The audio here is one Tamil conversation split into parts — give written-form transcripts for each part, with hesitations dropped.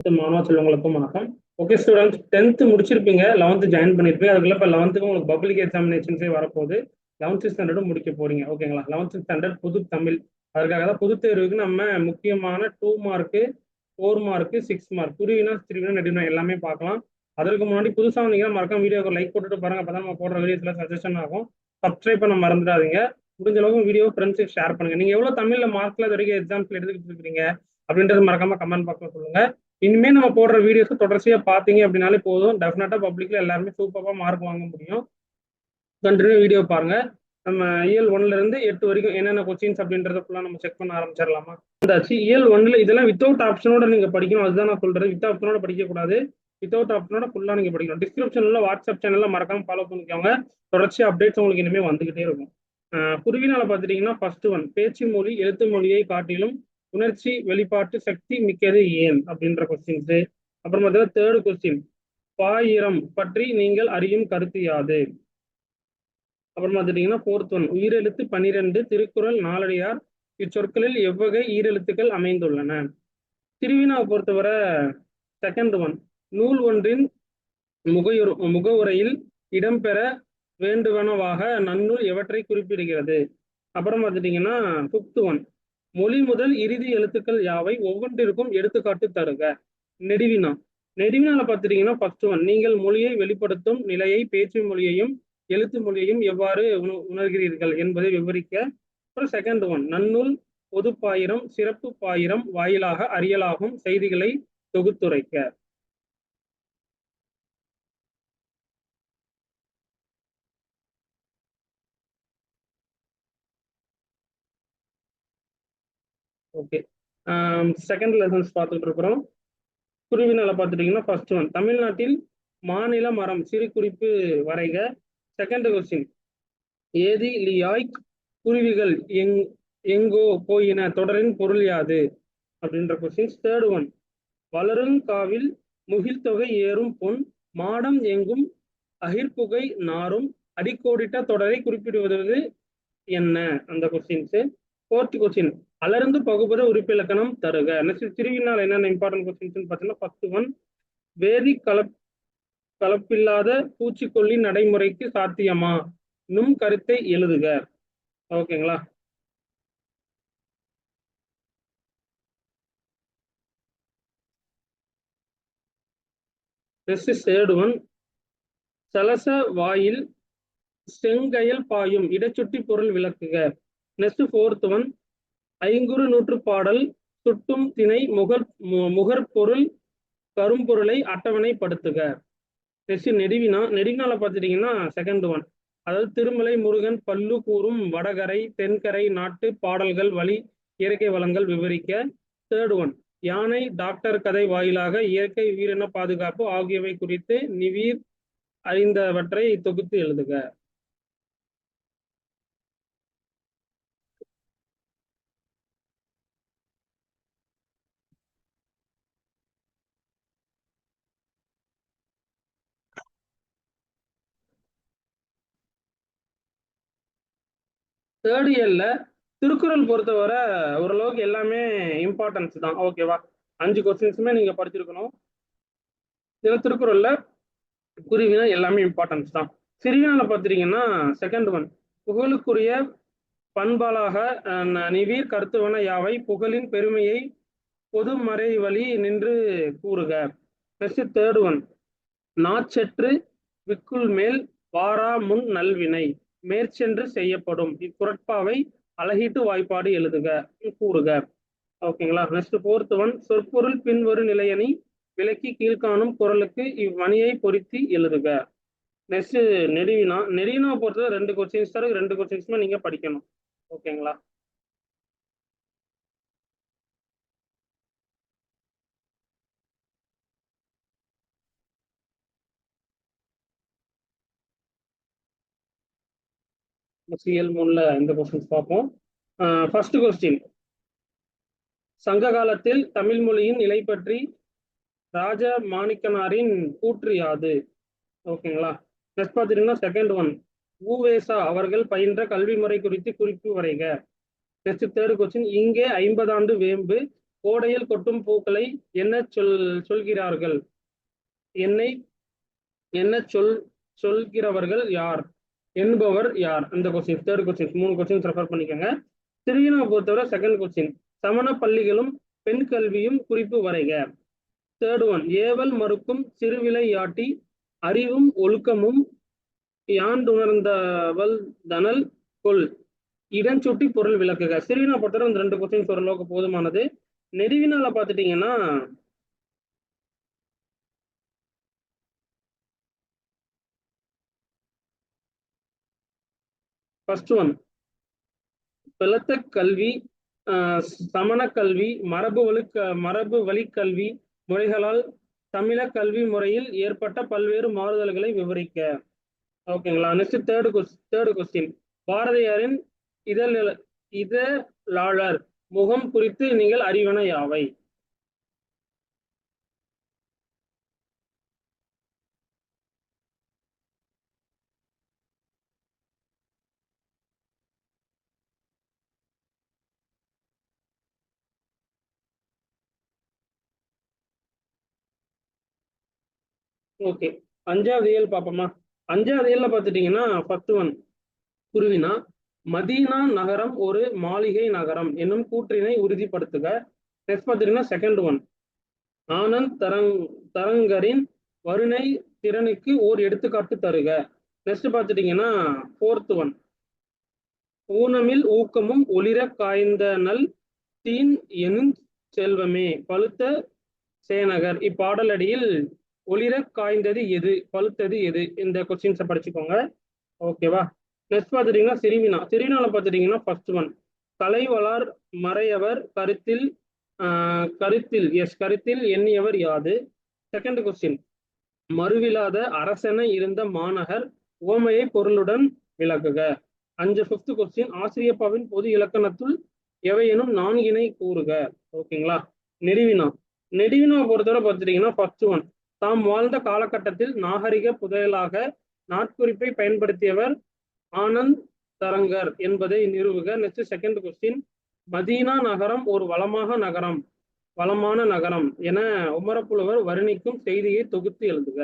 மாணவ செல்வங்களுக்கும் வணக்கம். Okay students, 10th முடிச்சிருப்பீங்க, 11th join பண்ணிருப்பீங்க. அதுக்குள்ள இப்போ 11th உங்களுக்கு பப்ளிக் எக்ஸாமினேஷன்ஸே வரப்போகுது. 11th ஸ்டாண்டர்டும் முடிக்க போறீங்க. ஓகேங்களா? 11th ஸ்டாண்டர்ட் புது தமிழ், அதுக்காக தான் பொதுத் தேர்வுக்கு நம்ம முக்கியமான 2 மார்க்கு, 4 மார்க்கு, 6 மார்க், குருவினா திருவினா நெடுவினா எல்லாமே பார்க்கலாம். அதற்கு முன்னாடி புதுசாக வந்தீங்கன்னா மறக்காம வீடியோக்கு லைக் போட்டுட்டு பாருங்க. அப்பதான் நம்ம போடுற வீடியோஸ்ல சஜஷன் ஆகும். சப்ஸ்கிரைப் பண்ண மறந்துடாதீங்க. முடிஞ்ச அளவுக்கு வீடியோ ஃப்ரெண்ட்ஸுக்கு ஷேர் பண்ணுங்க. நீங்க எவ்வளவு தமிழ்ல மார்க்ல இது வரைக்கும் எக்ஸாம்ஸ்ல எடுத்துக்கிட்டு இருக்கீங்க அப்படின்றது மறக்காம கமெண்ட் பாக்ஸ்ல சொல்லுங்க. இனிமே நம்ம போடுற வீடியோஸ் தொடர்ச்சியா பாத்தீங்க அப்படின்னாலே போதும், டெஃபினட்டா பப்ளிக்ல எல்லாருமே சூப்பரா மார்க் வாங்க முடியும். கண்டினியூ வீடியோ பாருங்க. நம்ம இயல் 1ல இருந்து 8 வரைக்கும் என்னென்ன கொஸ்டின்ஸ் அப்படின்றத ஃபுல்லா நம்ம செக் பண்ண ஆரம்பிச்சிடலாமா? இந்தாச்சு இயல் 1ல இதெல்லாம் வித்தவுட் ஆப்ஷனோட நீங்க படிக்கணும். அதுதான் நான் சொல்றது. வித் ஆப்ஷனோட படிக்க கூடாது. வித்தவுட் ஆப்ஷனோட ஃபுல்லா நீங்க படிக்கணும். டிஸ்கிரிப்ஷன்ல வாட்ஸ்அப் சேனல்ல மறக்காம ஃபாலோ பண்ணிக்கோங்க. தொடர்ச்சி அப்டேட்ஸ் உங்களுக்கு இனிமே வந்துகிட்டே இருக்கும். குருவினால பார்த்துட்டீங்கன்னா ஃபர்ஸ்ட் ஒன், பேச்சு மொழி எழுத்து மொழியை காட்டிலும் உணர்ச்சி வெளிப்பாட்டு சக்தி மிக்கது ஏன் அப்படின்ற கொஸ்டின்ஸ். அப்புறம் பார்த்தீங்கன்னா தேர்ட் கொஸ்டின், பாயிரம் பற்றி நீங்கள் அறியும் கருத்து யாது. அப்புறம் பார்த்துட்டீங்கன்னா ஃபோர்த் ஒன், உயிரெழுத்து 12 திருக்குறள் நாலடியார் இச்சொற்களில் எவ்வகை ஈரெழுத்துக்கள் அமைந்துள்ளன. திருவினாவை பொறுத்தவரை செகண்ட் ஒன், நூல் ஒன்றின் முகவுரையில் இடம்பெற வேண்டுவனவாக நன்னூல் எவற்றை குறிப்பிடுகிறது. அப்புறம் பார்த்துட்டீங்கன்னா ஃபிஃப்த் ஒன், மொழி முதல் இறுதி எழுத்துக்கள் யாவை, ஒவ்வொன்றிற்கும் எடுத்துக்காட்டு தருக. நெடுவினா. நெடுவினால பார்த்துட்டீங்கன்னா ஃபர்ஸ்ட் ஒன், நீங்கள் மொழியை வெளிப்படுத்தும் நிலையை பேச்சு மொழியையும் எழுத்து மொழியையும் எவ்வாறு உணர்கிறீர்கள் என்பதை விவரிக்க. அப்புறம் செகண்ட் ஒன், நன்னூல் பொதுப்பாயிரம் சிறப்பு பாயிரம் வாயிலாக அறியலாகும் செய்திகளை தொகுத்துரைக்க. ஓகே, செகண்ட் லெசன்ஸ் பார்த்துட்டு இருக்கிறோம். குருவினால பார்த்துட்டீங்கன்னா ஃபர்ஸ்ட் ஒன், தமிழ்நாட்டில் மாநில மரம் சிறு குறிப்பு வரைக. செகண்ட் கொஸ்டின், ஏதி லியாய் குருவிகள் எங்கோ போயின தொடரின் பொருள் யாது அப்படின்ற கொஸ்டின். தேர்ட் ஒன், வளருங்காவில் முகில் தொகை ஏறும் பொன் மாடம் எங்கும் அகிர்புகை நாரும் அடிக்கோடிட்ட தொடரை குறிப்பிடுவது என்ன அந்த கொஸ்டின்ஸ். ஃபோர்த் கொஸ்டின், அலர்ந்து பகுபத உறுப்பிலக்கணம் தருக. நெக்ஸ்ட் திருவினால் என்னென்ன இம்பார்ட்டன்ட் கொஸ்டின்ஸ் பார்த்தீங்கன்னா ஃபர்ஸ்ட் ஒன், வேதி கலப்பில்லாத பூச்சிக்கொல்லி நடைமுறைக்கு சாத்தியமா நும் கருத்தை எழுதுக. ஓகேங்களா? நெக்ஸ்ட் தேர்ட் ஒன், சலச வாயில் செங்கயல் பாயும் இடச்சுட்டி பொருள் விளக்குக. நெக்ஸ்ட் ஃபோர்த் ஒன், ஐங்குறு நூற்று பாடல் சுட்டும் திணை முகற்பொருள் கரும்பொருளை அட்டவணைப்படுத்துக. நெக்ஸ்ட் நெடுவினா. நெடுவினால பார்த்துட்டீங்கன்னா செகண்ட் ஒன், அதாவது திருமலை முருகன் பல்லு கூறும் வடகரை தென்கரை நாட்டு பாடல்கள் வழி இயற்கை வளங்கள் விவரிக்க. தேர்ட் ஒன், யானை டாக்டர் கதை வாயிலாக இயற்கை உயிரின பாதுகாப்பு ஆகியவை குறித்து நிவீர் அறிந்தவற்றை தொகுத்து எழுதுக. தேர்ட் இயர்ல திருக்குறள் பொறுத்தவரை ஓரளவுக்கு எல்லாமே இம்பார்ட்டன்ஸ் தான். ஓகேவா? 5 கொஸ்டின்ஸுமே நீங்க படிச்சிருக்கணும். இதுல திருக்குறள்ல குருவினா எல்லாமே இம்பார்ட்டன்ஸ் தான். சிறுவினால பார்த்துட்டீங்கன்னா செகண்ட் ஒன், புகழுக்குரிய பண்பாளாக நிவீர் கருத்துவன யாவை, புகழின் பெருமையை பொதுமறை வழி நின்று கூறுக. நெக்ஸ்ட் தேர்ட் ஒன், நாச்செற்று விக்குள் மேல் வாரா முன் நல்வினை மேற்சென்று செய்யப்படும் இக்குறட்பாவை அழகீட்டு வாய்ப்பாடு எழுதுக கூறுக. ஓகேங்களா? நெக்ஸ்ட் ஃபோர்த் ஒன், சொற்பொருள் பின்வரும் நிலையணி விலக்கி கீழ்காணும் குறளுக்கு இவ்வணியை பொருத்தி எழுதுக. நெக்ஸ்ட் நெடுவினா. நெடுவினா பொறுத்தவரை 2 கொஸ்டின்ஸ் தர, 2 கொஸ்டின்ஸுமே நீங்க படிக்கணும். ஓகேங்களா? சிஎல் 3ல இந்த கொஸ்டின்ஸ் பார்ப்போம். ஃபர்ஸ்ட் கொஸ்டின், சங்க காலத்தில் தமிழ் மொழியின் நிலை பற்றி ராஜ மாணிக்கனாரின் கூற்று யாது. ஓகேங்களா? நெக்ஸ்ட் பார்த்துட்டீங்கன்னா செகண்ட் ஒன், ஊவேசா அவர்கள் பயின்ற கல்வி முறை குறித்து குறிப்பு வரைக. நெக்ஸ்ட் தேர்ட் கொஸ்டின், இங்கே 50 ஆண்டு வேம்பு கோடையில் கொட்டும் பூக்களை என்ன சொல்கிறார்கள்? என்னை என்ன சொல்கிறவர்கள் யார்? என்பவர் யார்? இந்த question third question 3 question refer பண்ணிக்கோங்க. திருவிழா பொறுத்தவரை செகண்ட் கொஸ்டின் சமண பள்ளிகளும் பெண் கல்வியும் குறிப்பு வரைக. தேர்ட் ஒன் ஏவல் மறுக்கும் சிறுவிளையாட்டி அறிவும் ஒழுக்கமும் யாண்டுணர்ந்தவள் தனல் கொள் இடஞ்சுட்டி பொருள் விளக்குக. சிறுவினா பொறுத்தவரை இந்த 2 கொஸ்டின் ஓரளவுக்கு போதுமானது. நெடுவினால பார்த்துட்டீங்கன்னா ஃபர்ஸ்ட் ஒன் பிளத்த கல்வி, சமண கல்வி, மரபு வழி கல்வி முறைகளால் தமிழ கல்வி முறையில் ஏற்பட்ட பல்வேறு மாறுதல்களை விவரிக்க. ஓகேங்களா. நெக்ஸ்ட் தேர்ட் கொஸ்டின் பாரதியாரின் இதழாளர் முகம் குறித்து நீங்கள் அறிவன யாவை? ஓகே, 5வது இயல் பார்ப்போமா? 5வது இயல்ல பார்த்துட்டீங்கன்னா ஃபர்ஸ்ட் ஒன் குருவினா மதீனா நகரம் ஒரு மாளிகை நகரம் என்னும் கூற்றினை உறுதிப்படுத்துக. நெக்ஸ்ட் பார்த்துட்டீங்கன்னா செகண்ட் ஒன் ஆனந்த் தரங்கரின் வருணை திறனுக்கு ஓர் எடுத்துக்காட்டு தருக. நெக்ஸ்ட் பார்த்துட்டீங்கன்னா ஃபோர்த் ஒன் ஊனமில் ஊக்கமும் ஒளிர காய்ந்தனல் தீன் எனும் செல்வமே பழுத்த சேனகர். இப்பாடலடியில் ஒளிர காய்ந்தது எது, பழுத்தது எது? இந்த கொஸ்டின்ஸை படிச்சுக்கோங்க. ஓகேவா. நெக்ஸ்ட் பார்த்துட்டீங்கன்னா சிறுவினால பார்த்துட்டீங்கன்னா ஃபர்ஸ்ட் ஒன் கலைவளார் மறையவர் கருத்தில் எண்ணியவர் யாது? செகண்ட் கொஸ்டின் மறுவிலாத அரசென இருந்த மாநகர் உவமையை பொருளுடன் விளக்குக. ஃபிஃப்த் கொஸ்டின் ஆசிரியப்பாவின் பொது இலக்கணத்துள் எவையெனும் 4 கூறுக. ஓகேங்களா. நெடுவினா பொறுத்தவரை பார்த்துட்டீங்கன்னா ஃபர்ஸ்ட் ஒன் தாம் வாழ்ந்த காலகட்டத்தில் நாகரிக புதையலாக நாட்குறிப்பை பயன்படுத்தியவர் ஆனந்த் தரங்கர் என்பதை நிறுவுக. நெக்ஸ்ட் செகண்ட் கொஸ்டின் மதீனா நகரம் ஒரு வளமான நகரம் என உமரப்புலவர் வர்ணிக்கும் செய்தியை தொகுத்து எழுதுக.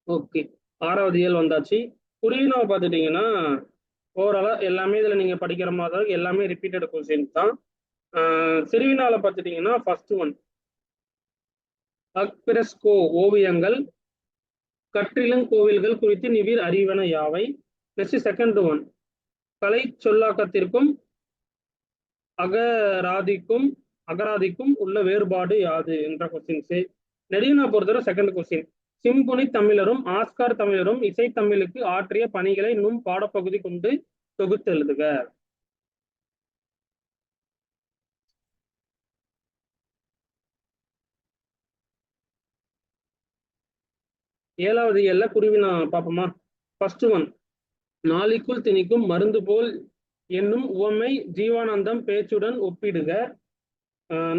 ஓகே, 6வது இயல் வந்தாச்சு. குருவினாவை பார்த்துட்டீங்கன்னா ஓவராலா எல்லாமே இதுல நீங்க படிக்கிற மாதிரி எல்லாமே ரிப்பீட்டட் கொஸ்டின் தான். சிறுவினால பார்த்துட்டீங்கன்னா ஃபர்ஸ்ட் ஒன் அக்பிரஸ்கோ ஓவியங்கள் கற்றிலங்கோவில்கள் குறித்து நிவிர் அறிவன யாவை? நெக்ஸ்ட் செகண்ட் ஒன் கலை சொல்லாக்கத்திற்கும் அகராதிக்கும் உள்ள வேறுபாடு யாது என்ற கொஸ்டின்ஸ். நெடுவினா பொறுத்தவரை செகண்ட் கொஸ்டின் சிம்பொனி தமிழரும் ஆஸ்கார் தமிழரும் இசை தமிழுக்கு ஆற்றிய பணிகளை நும் பாடப்பகுதி கொண்டு தொகுத்து எழுதுக. ஏழாவது இயல்ல குருவினா பார்ப்போமா? ஃபர்ஸ்ட் ஒன் நாளிக்குள் திணிக்கும் மருந்து போல் என்னும் உவமை ஜீவானந்தம் பேச்சுடன் ஒப்பிடுக.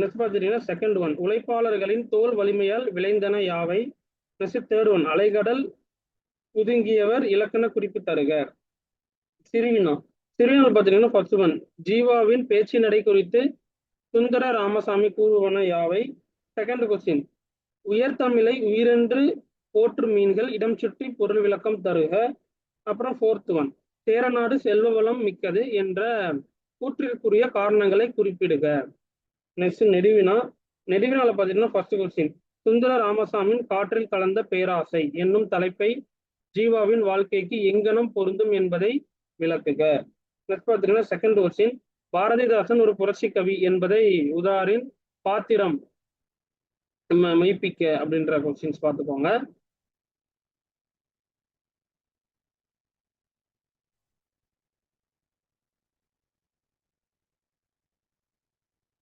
நெக்ஸ்ட் பார்த்துட்டீங்கன்னா செகண்ட் ஒன் உழைப்பாளர்களின் தோல் வலிமையால் விளைந்தன யாவை? நெக்ஸ்ட் தேர்ட் ஒன் அலைகடல் புதுங்கியவர் இலக்கண குறிப்பு தருக. சிறுவினா பார்த்தீங்கன்னா ஃபர்ஸ்ட் ஒன் ஜீவாவின் பேச்சு நடை குறித்து சுந்தர ராமசாமி கூறுவன யாவை? செகண்ட் கொஸ்டின் உயர்தமிழை உயிரென்று போற்று மீன்கள் இடம் சுற்றி பொருள் விளக்கம் தருக. அப்புறம் ஃபோர்த் ஒன் சேரநாடு செல்வ வளம் மிக்கது என்ற கூற்றிற்குரிய காரணங்களை குறிப்பிடுக. நெக்ஸ்ட் நெடுவினால பார்த்தீங்கன்னா ஃபர்ஸ்ட் கொஸ்டின் சுந்தர ராமசாமியின் காற்றில் கலந்த பேராசை என்னும் தலைப்பை ஜீவாவின் வாழ்க்கைக்கு எங்கனம் பொருந்தும் என்பதை விளக்குக. நெக்ஸ்ட் பார்த்தீங்கன்னா செகண்ட் கொஸ்டின் பாரதிதாசன் ஒரு புரட்சி கவி என்பதை உதாரின் பாத்திரம் மெய்ப்பிக்க அப்படின்ற கொஸ்டின்ஸ் பார்த்துக்கோங்க.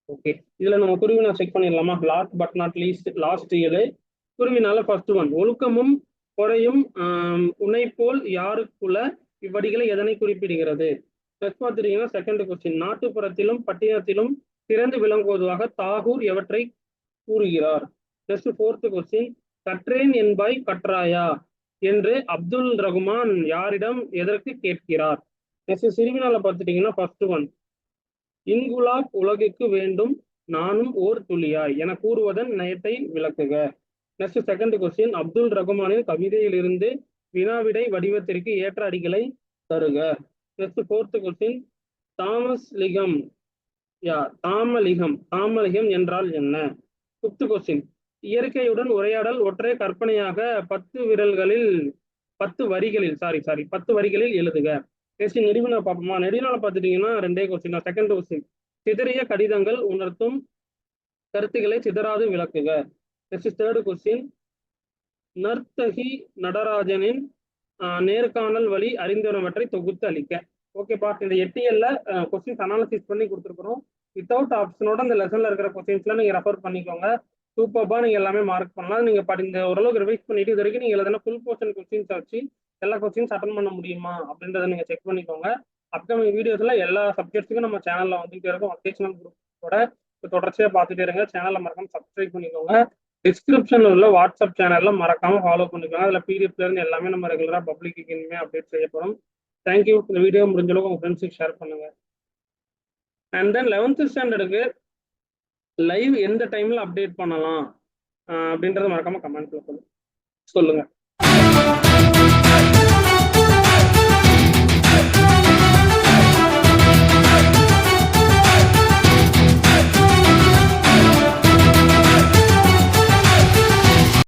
ஓகே, இதுல நம்ம குருவினா செக் பண்ணிடலாமா? Last but not least last year குருவினால ஃபர்ஸ்ட் ஒன் ஒழுக்கமும் குறையும் உன்னைப்போல் யாருக்குள்ள இவ்வடிகளை எதனை குறிப்பிடுகிறது? நெக்ஸ்ட் பார்த்துட்டீங்கன்னா செகண்ட் கொஸ்டின் நாட்டுப்புறத்திலும் பட்டினத்திலும் சிறந்து விளங்குவதாக தாகூர் எவற்றை கூறுகிறார்? நெக்ஸ்ட் ஃபோர்த் கொஸ்டின், கற்றேன் என்பாய் கற்றாயா என்று அப்துல் ரகுமான் யாரிடம் எதற்கு கேட்கிறார்? நெக்ஸ்ட் சிறுவினால பார்த்துட்டீங்கன்னா ஃபர்ஸ்ட் ஒன், இன்குலாப் உலகுக்கு வேண்டும் நானும் ஓர் துளியாய் என கூறுவதன் நயத்தை விளக்குக. நெக்ஸ்ட் செகண்ட் கொஸ்டின், அப்துல் ரகுமானின் கவிதையிலிருந்து வினாவிடை வடிவத்திற்கு ஏற்ற அடிகளை தருக. நெக்ஸ்ட் ஃபோர்த் கொஸ்டின், தாமஸ் லிகம் தாமலிகம் என்றால் என்ன? ஃபிஃப்த் கொஸ்டின், இயற்கையுடன் உரையாடல் ஒற்றை கற்பனையாக 10 வரிகளில் எழுதுக. நெக்ஸ்ட் நெடுவினா பார்ப்போமா? நெடுவினால பார்த்துட்டீங்கன்னா ரெண்டே கொஸ்டின். செகண்ட் கொஸ்டின், சிதறிய கடிதங்கள் உணர்த்தும் கருத்துக்களை சிதறாது விளக்குக. நெக்ஸ்ட் தேர்ட் கொஸ்டின், நர்த்தகி நடராஜனின் நேர்காணல் வழி அறிந்தவற்றை தொகுத்து அளிக்க. ஓகேப்பா, இந்த 8Lல கொஸ்டின்ஸ் அனாலிசிஸ் பண்ணி கொடுத்துருக்குறோம். வித்தவுட் ஆப்ஷனோட இந்த லெசன்ல இருக்கிற கொஸ்டின்ஸ்லாம் நீங்க ரெஃபர் பண்ணிக்கோங்க. சூப்பர்பா, நீங்க எல்லாமே மார்க் பண்ணலாம். நீங்க இந்த ஓரளவுக்கு ரிவைஸ் பண்ணிட்டு இது வரைக்கும் நீங்க எழுதின ஃபுல் போர்ஷன் கொஸ்டின்ஸ் வச்சு எல்லா கொஸ்டின்ஸ் அட்டன் பண்ண முடியுமா அப்படின்றத நீங்க செக் பண்ணிக்கோங்க. அப்கமிங் வீடியோஸ்ல எல்லா சப்ஜெக்ட்ஸுக்கும் நம்ம சேனல்ல வந்துட்டே இருக்கும். ஒகேஷனல் குரூப்போட தொடர்ச்சியா பார்த்துட்டே இருங்க. சேனல்ல மறக்காம சப்ஸ்கிரைப் பண்ணிக்கோங்க. டிஸ்கிரிப்ஷன்ல உள்ள வாட்ஸ்அப் சேனல்ல மறக்காம ஃபாலோ பண்ணிக்கோங்க. அதுல பிடிஎஃப்ல இருந்து எல்லாமே நம்ம ரெகுலரா பப்ளிக் இனிமே அப்டேட் செய்யப்படும். தேங்க்யூ. இந்த வீடியோ முடிஞ்ச அளவுக்கு உங்க ஃப்ரெண்ட்ஸுக்கு ஷேர் பண்ணுங்க. அண்ட் தென் 11th ஸ்டாண்டர்டுக்கு லைவ் எந்த டைம்ல அப்டேட் பண்ணலாம் அப்படின்றத மறக்காம கமெண்ட்ல சொல்லுங்க.